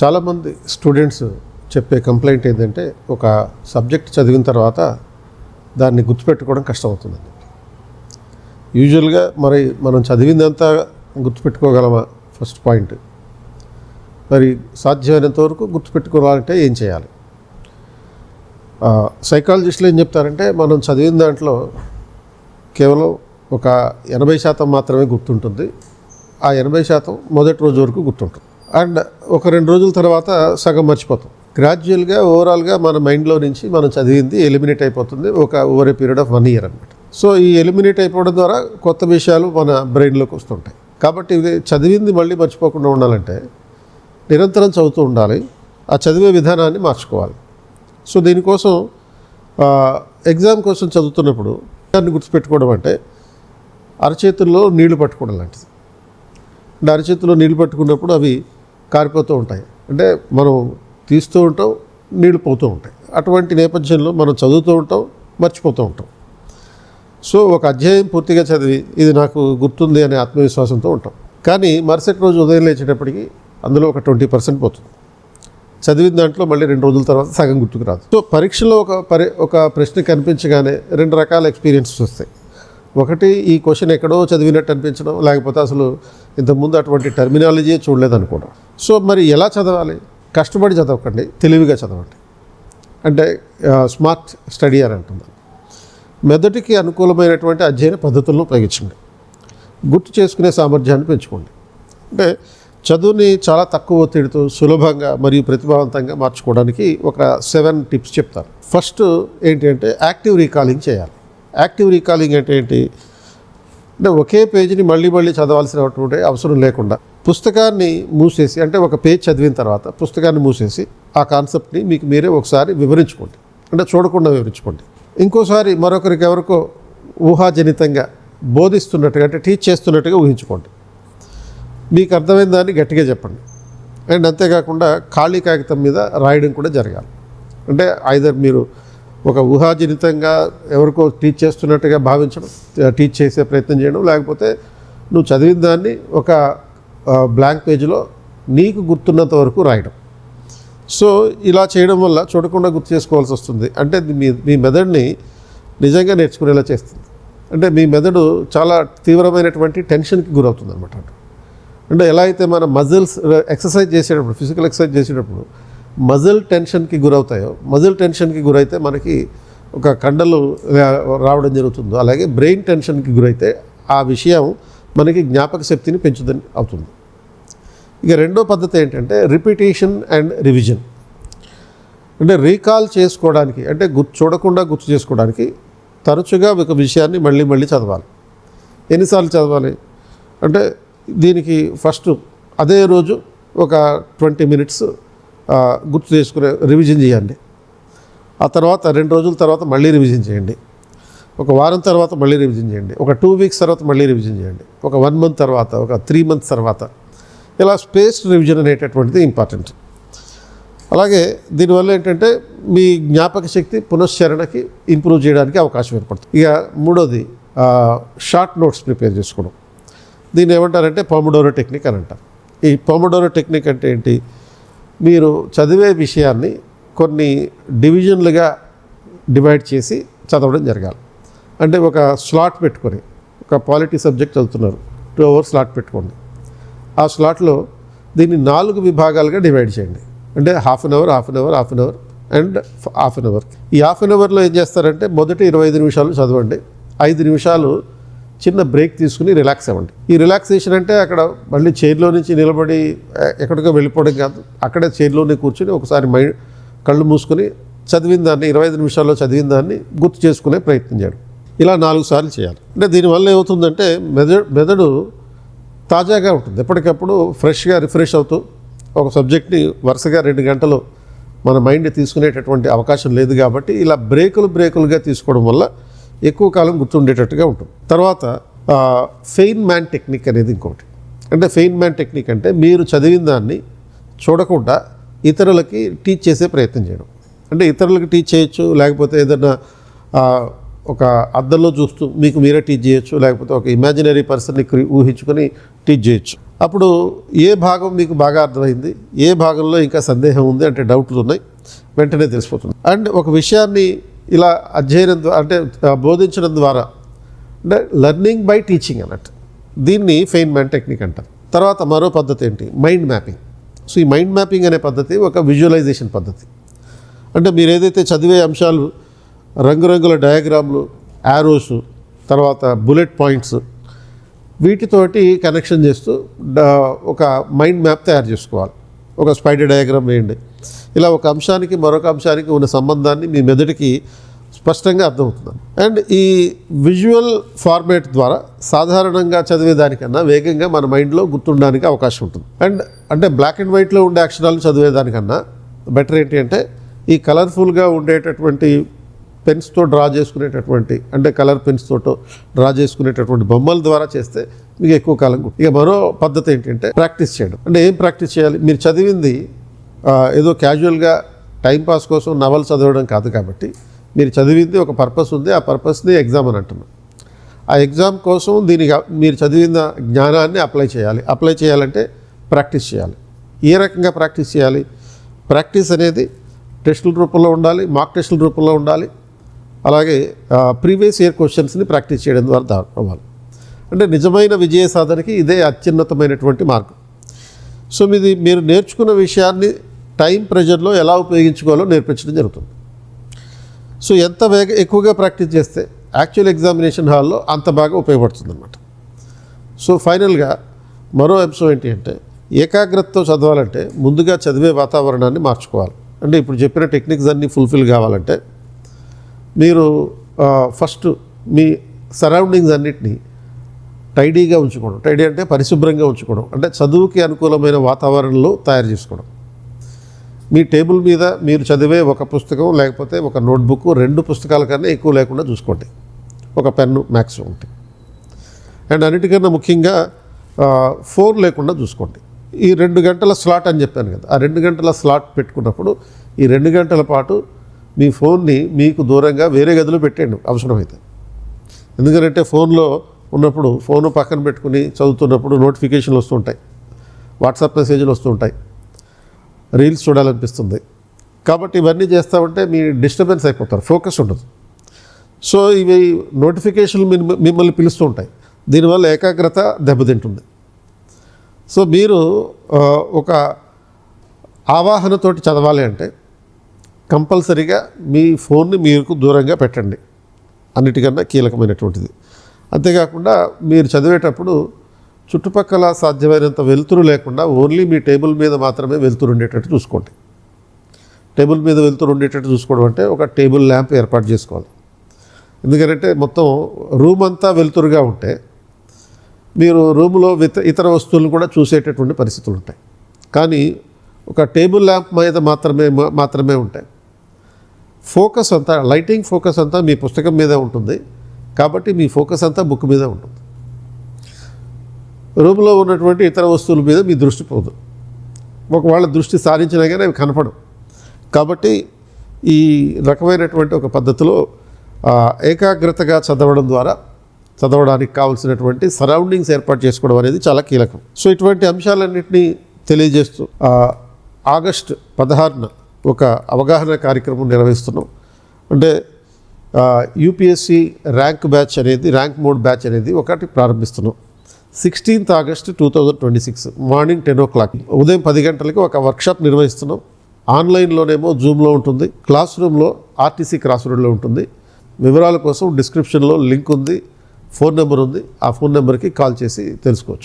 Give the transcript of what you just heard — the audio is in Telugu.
చాలామంది స్టూడెంట్స్ చెప్పే కంప్లైంట్ ఏంటంటే ఒక సబ్జెక్ట్ చదివిన తర్వాత దాన్ని గుర్తుపెట్టుకోవడం కష్టమవుతుందండి. యూజువల్గా మరి మనం చదివిందంతా గుర్తుపెట్టుకోగలమా ఫస్ట్ పాయింట్. మరి సాధ్యమైనంత వరకు గుర్తుపెట్టుకోవాలంటే ఏం చేయాలి? సైకాలజిస్టులు ఏం చెప్తారంటే మనం చదివిన దాంట్లో కేవలం ఒక 80% మాత్రమే గుర్తుంటుంది. ఆ 80% మొదటి రోజు వరకు గుర్తుంటుంది. అండ్ ఒక 2 రోజుల తర్వాత సగం మర్చిపోతాం. గ్రాడ్యువల్గా ఓవరాల్గా మన మైండ్లో నుంచి మనం చదివింది ఎలిమినేట్ అయిపోతుంది over a period of 1 year అనమాట. సో ఈ ఎలిమినేట్ అయిపోవడం ద్వారా కొత్త విషయాలు మన బ్రెయిన్లోకి వస్తుంటాయి. కాబట్టి ఇది చదివింది మళ్ళీ మర్చిపోకుండా ఉండాలంటే నిరంతరం చదువుతూ ఉండాలి. ఆ చదివే విధానాన్ని మార్చుకోవాలి. సో దీనికోసం ఎగ్జామ్ కోసం చదువుతున్నప్పుడు దాన్ని గుర్తుపెట్టుకోవడం అంటే అరచేతుల్లో నీళ్లు పట్టుకోవడం లాంటిది. అంటే అరచేతుల్లో నీళ్లు పట్టుకున్నప్పుడు అవి కారిపోతూ ఉంటాయి. అంటే మనం తీస్తూ ఉంటాం, నీళ్లు పోతూ ఉంటాయి. అటువంటి నేపథ్యంలో మనం చదువుతూ ఉంటాం, మర్చిపోతూ ఉంటాం. సో ఒక అధ్యాయం పూర్తిగా చదివి ఇది నాకు గుర్తుంది అనే ఆత్మవిశ్వాసంతో ఉంటాం. కానీ మరుసటి రోజు ఉదయం లేచేటప్పటికి అందులో ఒక 20% పోతుంది. చదివిన దాంట్లో మళ్ళీ 2 రోజుల తర్వాత సగం గుర్తుకు రాదు. సో పరీక్షలో ఒక ప్రశ్న కనిపించగానే 2 రకాల ఎక్స్పీరియన్సెస్ వస్తాయి. ఒకటి, ఈ క్వశ్చన్ ఎక్కడో చదివినట్టు అనిపించడం, లేకపోతే అసలు ఇంతకుముందు అటువంటి టర్మినాలజీ చూడలేదనుకోవడం. సో మరి ఎలా చదవాలి? కష్టపడి చదవకండి, తెలివిగా చదవండి. అంటే స్మార్ట్ స్టడీ అని అంటున్నాను. మెదడుకి అనుకూలమైనటువంటి అధ్యయన పద్ధతులను ఉపయోగించండి. గుర్తు చేసుకునే సామర్థ్యాన్ని పెంచుకోండి. అంటే చదువుని చాలా తక్కువ ఒత్తిడితో సులభంగా మరియు ప్రతిభావంతంగా మార్చుకోవడానికి ఒక 7 టిప్స్ చెప్తాను. ఫస్ట్ ఏంటి అంటే యాక్టివ్ రీకాలింగ్ చేయాలి. యాక్టివ్ రీకాలింగ్ అంటే ఏంటి అంటే ఒకే పేజీని మళ్ళీ చదవాల్సినటువంటి అవసరం లేకుండా పుస్తకాన్ని మూసేసి, అంటే ఒక పేజ్ చదివిన తర్వాత పుస్తకాన్ని మూసేసి ఆ కాన్సెప్ట్ని మీకు మీరే ఒకసారి వివరించుకోండి. అంటే చూడకుండా వివరించుకోండి. ఇంకోసారి మరొకరికి ఎవరికో ఊహాజనితంగా బోధిస్తున్నట్టుగా, అంటే టీచ్ చేస్తున్నట్టుగా ఊహించుకోండి. మీకు అర్థమైన దాన్ని గట్టిగా చెప్పండి. అండ్ అంతేకాకుండా ఖాళీ కాగితం మీద రాయడం కూడా జరగాలి. అంటే ఐదర్ మీరు ఒక ఊహాజనితంగా ఎవరికో టీచ్ చేస్తున్నట్టుగా భావించడం, టీచ్ చేసే ప్రయత్నం చేయడం, లేకపోతే నువ్వు చదివిన దాన్ని ఒక బ్లాంక్ పేజీలో నీకు గుర్తున్నంత వరకు రాయడం. సో ఇలా చేయడం వల్ల చూడకుండా గుర్తు చేసుకోవాల్సి వస్తుంది. అంటే మీ మెదడుని నిజంగా నేర్చుకునేలా చేస్తుంది. అంటే మీ మెదడు చాలా తీవ్రమైనటువంటి టెన్షన్కి గురవుతుంది అనమాట. అంటే ఎలా అయితే మన మజిల్స్ ఎక్సర్సైజ్ చేసేటప్పుడు, ఫిజికల్ ఎక్సర్సైజ్ చేసేటప్పుడు మజిల్ టెన్షన్కి గురవుతాయో, మజిల్ టెన్షన్కి గురైతే మనకి ఒక కండలు రావడం జరుగుతుందో, అలాగే బ్రెయిన్ టెన్షన్కి గురైతే ఆ విషయం మనకి జ్ఞాపక శక్తిని పెంచుదని అవుతుంది. ఇక రెండో పద్ధతి ఏంటంటే రిపిటేషన్ అండ్ రివిజన్. అంటే రీకాల్ చేసుకోవడానికి, అంటే చూడకుండా గుర్తు చేసుకోవడానికి తరచుగా ఒక విషయాన్ని మళ్ళీ చదవాలి. ఎన్నిసార్లు చదవాలి అంటే దీనికి ఫస్ట్ అదే రోజు ఒక 20 minutes గుర్తు చేసుకునే రివిజన్ చేయండి. ఆ తర్వాత 2 రోజుల తర్వాత మళ్ళీ రివిజన్ చేయండి. ఒక వారం తర్వాత మళ్ళీ రివిజన్ చేయండి. ఒక 2 weeks తర్వాత మళ్ళీ రివిజన్ చేయండి. ఒక 1 month తర్వాత, ఒక 3 months తర్వాత, ఇలా స్పేస్డ్ రివిజన్ అనేటటువంటిది ఇంపార్టెంట్. అలాగే దీనివల్ల ఏంటంటే మీ జ్ఞాపక శక్తి పునశ్చరణకి ఇంప్రూవ్ చేయడానికి అవకాశం ఏర్పడుతుంది. ఇక మూడోది షార్ట్ నోట్స్ ప్రిపేర్ చేసుకోవడం. దీన్ని ఏమంటారంటే పోమోడోరో టెక్నిక్ అని అంటారు. ఈ పోమోడోరో టెక్నిక్ అంటే ఏంటి? మీరు చదివే విషయాన్ని కొన్ని డివిజన్లుగా డివైడ్ చేసి చదవడం జరగాలి. అంటే ఒక స్లాట్ పెట్టుకొని, ఒక పాలిటీ సబ్జెక్ట్ చదువుతున్నారు, 2 hours స్లాట్ పెట్టుకోండి. ఆ స్లాట్లో దీన్ని 4 విభాగాలుగా డివైడ్ చేయండి. అంటే half an hour and half an hour. ఈ హాఫ్ అన్ అవర్లో ఏం చేస్తారంటే మొదటి 25 నిమిషాలు చదవండి, 5 నిమిషాలు చిన్న బ్రేక్ తీసుకుని రిలాక్స్ అవ్వండి. ఈ రిలాక్సేషన్ అంటే అక్కడ మళ్ళీ చైర్లో నుంచి నిలబడి ఎక్కడికో వెళ్ళిపోవడం కాదు. అక్కడే చైర్లోనే కూర్చొని ఒకసారి కళ్ళు మూసుకొని చదివిన దాన్ని, 25 నిమిషాల్లో చదివిన దాన్ని గుర్తు చేసుకునే ప్రయత్నం చేయడం. ఇలా 4 సార్లు చేయాలి. అంటే దీనివల్ల ఏమవుతుందంటే మెదడు తాజాగా ఉంటుంది. ఎప్పటికప్పుడు ఫ్రెష్గా రిఫ్రెష్ అవుతూ ఒక సబ్జెక్ట్ని వరుసగా 2 గంటలు మన మైండ్ తీసుకునేటటువంటి అవకాశం లేదు. కాబట్టి ఇలా బ్రేకులుగా తీసుకోవడం వల్ల ఎక్కువ కాలం గుర్తుండేటట్టుగా ఉంటుంది. తర్వాత ఫెయిన్మ్యాన్ టెక్నిక్ అనేది ఇంకొకటి. అంటే ఫెయిన్మ్యాన్ టెక్నిక్ అంటే మీరు చదివిన దాన్ని చూడకుండా ఇతరులకి టీచ్ చేసే ప్రయత్నం చేయడం. అంటే ఇతరులకి టీచ్ చేయొచ్చు, లేకపోతే ఏదైనా ఒక అద్దంలో చూస్తూ మీకు మీరే టీచ్ చేయొచ్చు, లేకపోతే ఒక ఇమాజినరీ పర్సన్ని ఊహించుకొని టీచ్ చేయొచ్చు. అప్పుడు ఏ భాగం మీకు బాగా అర్థమైంది, ఏ భాగంలో ఇంకా సందేహం ఉంది అంటే డౌట్లు ఉన్నాయి, వెంటనే తెలిసిపోతుంది. అండ్ ఒక విషయాన్ని ఇలా అధ్యయనం ద్వారా అంటే బోధించడం ద్వారా అంటే లెర్నింగ్ బై టీచింగ్ అన్నట్టు, దీన్ని ఫెయిన్మాన్ టెక్నిక్ అంటారు. తర్వాత మరో పద్ధతి ఏంటి, మైండ్ మ్యాపింగ్. సో ఈ మైండ్ మ్యాపింగ్ అనే పద్ధతి ఒక విజువలైజేషన్ పద్ధతి. అంటే మీరు ఏదైతే చదివే అంశాలు రంగురంగుల డయాగ్రామ్లు, యారోస్, తర్వాత బుల్లెట్ పాయింట్స్, వీటితోటి కనెక్షన్ చేస్తూ ఒక మైండ్ మ్యాప్ తయారు చేసుకోవాలి. ఒక స్పైడర్ డయాగ్రామ్ వేయండి. ఇలా ఒక అంశానికి మరొక అంశానికి ఉన్న సంబంధాన్ని మీ మెదడుకి స్పష్టంగా అర్థమవుతుంది. అండ్ ఈ విజువల్ ఫార్మేట్ ద్వారా సాధారణంగా చదివేదానికన్నా వేగంగా మన మైండ్లో గుర్తుండడానికి అవకాశం ఉంటుంది. అండ్ అంటే బ్లాక్ అండ్ వైట్లో ఉండే అక్షరాలు చదివేదానికన్నా బెటర్ ఏంటి అంటే ఈ కలర్ఫుల్గా ఉండేటటువంటి పెన్స్తో డ్రా చేసుకునేటటువంటి అంటే కలర్ పెన్స్తో డ్రా చేసుకునేటటువంటి బొమ్మల ద్వారా చేస్తే మీకు ఎక్కువ కాలం గుర్తు. ఇక మరో పద్ధతి ఏంటంటే ప్రాక్టీస్ చేయడం. అంటే ఏం ప్రాక్టీస్ చేయాలి, మీరు చదివింది ఏదో క్యాజువల్గా టైంపాస్ కోసం నవల్ చదవడం కాదు. కాబట్టి మీరు చదివింది ఒక పర్పస్ ఉంది, ఆ పర్పస్ని ఎగ్జామ్ అని అంటున్నాం. ఆ ఎగ్జామ్ కోసం దీనికి మీరు చదివిన జ్ఞానాన్ని అప్లై చేయాలంటే ప్రాక్టీస్ చేయాలి. ఏ రకంగా ప్రాక్టీస్ చేయాలి, ప్రాక్టీస్ అనేది టెస్టుల రూపంలో ఉండాలి, మాక్ టెస్టుల రూపంలో ఉండాలి. అలాగే ప్రీవియస్ ఇయర్ క్వశ్చన్స్ని ప్రాక్టీస్ చేయడం ద్వారా అవ్వాలి. అంటే నిజమైన విజయ సాధనకి ఇదే అత్యున్నతమైనటువంటి మార్గం. సో మీరు నేర్చుకున్న విషయాన్ని టైం ప్రెజర్లో ఎలా ఉపయోగించుకోవాలో నేర్పించడం జరుగుతుంది. సో ఎంత ఎక్కువగా ప్రాక్టీస్ చేస్తే యాక్చువల్ ఎగ్జామినేషన్ హాల్లో అంత బాగా ఉపయోగపడుతుంది అన్నమాట. సో ఫైనల్గా మరో అంశం ఏంటి అంటే ఏకాగ్రతతో చదవాలంటే ముందుగా చదివే వాతావరణాన్ని మార్చుకోవాలి. అంటే ఇప్పుడు చెప్పిన టెక్నిక్స్ అన్నీ ఫుల్ఫిల్ కావాలంటే మీరు ఫస్ట్ మీ సరౌండింగ్స్ అన్నిటినీ టైడీగా ఉంచుకోవడం. టైడీ అంటే పరిశుభ్రంగా ఉంచుకోవడం, అంటే చదువుకి అనుకూలమైన వాతావరణంలో తయారు చేసుకోవడం. మీ టేబుల్ మీద మీరు చదివే ఒక పుస్తకం లేకపోతే ఒక నోట్బుక్ 2 పుస్తకాల కన్నా ఎక్కువ లేకుండా చూసుకోండి. ఒక పెన్ను మ్యాక్సిమం ఉంటాయి. అండ్ అన్నిటికన్నా ముఖ్యంగా ఫోన్ లేకుండా చూసుకోండి. ఈ 2 గంటల స్లాట్ అని చెప్పాను కదా, ఆ 2 గంటల స్లాట్ పెట్టుకున్నప్పుడు ఈ 2 గంటల పాటు మీ ఫోన్ని మీకు దూరంగా వేరే గదిలో పెట్టండి అవసరమైతే. ఎందుకంటే ఫోన్లో ఉన్నప్పుడు ఫోన్ పక్కన పెట్టుకుని చదువుతున్నప్పుడు నోటిఫికేషన్లు వస్తుంటాయి, వాట్సాప్ మెసేజ్లు వస్తుంటాయి, రీల్స్ చూడాలనిపిస్తుంది. కాబట్టి ఇవన్నీ చేస్తామంటే మీ డిస్టర్బెన్స్ అయిపోతారు, ఫోకస్ ఉండదు. సో ఇవి నోటిఫికేషన్లు మిమ్మల్ని పిలుస్తూ ఉంటాయి, దీనివల్ల ఏకాగ్రత దెబ్బతింటుంది. సో మీరు ఒక ఆవాహనతోటి చదవాలి అంటే కంపల్సరీగా మీ ఫోన్ని మీకు దూరంగా పెట్టండి, అన్నిటికన్నా కీలకమైనటువంటిది. అంతేకాకుండా మీరు చదివేటప్పుడు చుట్టుపక్కల సాధ్యమైనంత వెలుతురు లేకుండా ఓన్లీ మీ టేబుల్ మీద మాత్రమే వెలుతురు ఉండేటట్టు చూసుకోండి. టేబుల్ మీద వెలుతురు ఉండేటట్టు చూసుకోవడం అంటే ఒక టేబుల్ ల్యాంప్ ఏర్పాటు చేసుకోవాలి. ఎందుకంటే మొత్తం రూమ్ అంతా వెలుతురుగా ఉంటే మీరు రూమ్లో ఇతర వస్తువులను కూడా చూసేటటువంటి పరిస్థితులు ఉంటాయి. కానీ ఒక టేబుల్ ల్యాంప్ మీద మాత్రమే ఉంటాయి. ఫోకస్ అంతా, లైటింగ్ ఫోకస్ అంతా మీ పుస్తకం మీదే ఉంటుంది. కాబట్టి మీ ఫోకస్ అంతా బుక్ మీద ఉంటుంది. రూమ్లో ఉన్నటువంటి ఇతర వస్తువుల మీద మీ దృష్టి పోదు. ఒకవేళ దృష్టి సారించినా కానీ అవి కనపడవు. కాబట్టి ఈ రకమైనటువంటి ఒక పద్ధతిలో ఏకాగ్రతగా చదవడానికి కావాల్సినటువంటి సరౌండింగ్స్ ఏర్పాటు చేసుకోవడం అనేది చాలా కీలకం. సో ఇటువంటి అంశాలన్నింటినీ తెలియజేస్తూ ఆగస్టు 16న ఒక అవగాహన కార్యక్రమం నిర్వహిస్తున్నాం. అంటే యూపీఎస్సీ ర్యాంక్ మోడ్ బ్యాచ్ అనేది ఒకటి ప్రారంభిస్తున్నాం. 16th August 2026 మార్నింగ్ 10 o'clock ఉదయం 10 గంటలకి ఒక వర్క్షాప్ నిర్వహిస్తున్నాం. ఆన్లైన్లోనేమో జూమ్లో ఉంటుంది, క్లాస్ రూమ్లో ఆర్టీసీ క్రాస్ రోడ్లో ఉంటుంది. వివరాల కోసం డిస్క్రిప్షన్లో లింక్ ఉంది, ఫోన్ నెంబర్ ఉంది. ఆ ఫోన్ నెంబర్కి కాల్ చేసి తెలుసుకోవచ్చు.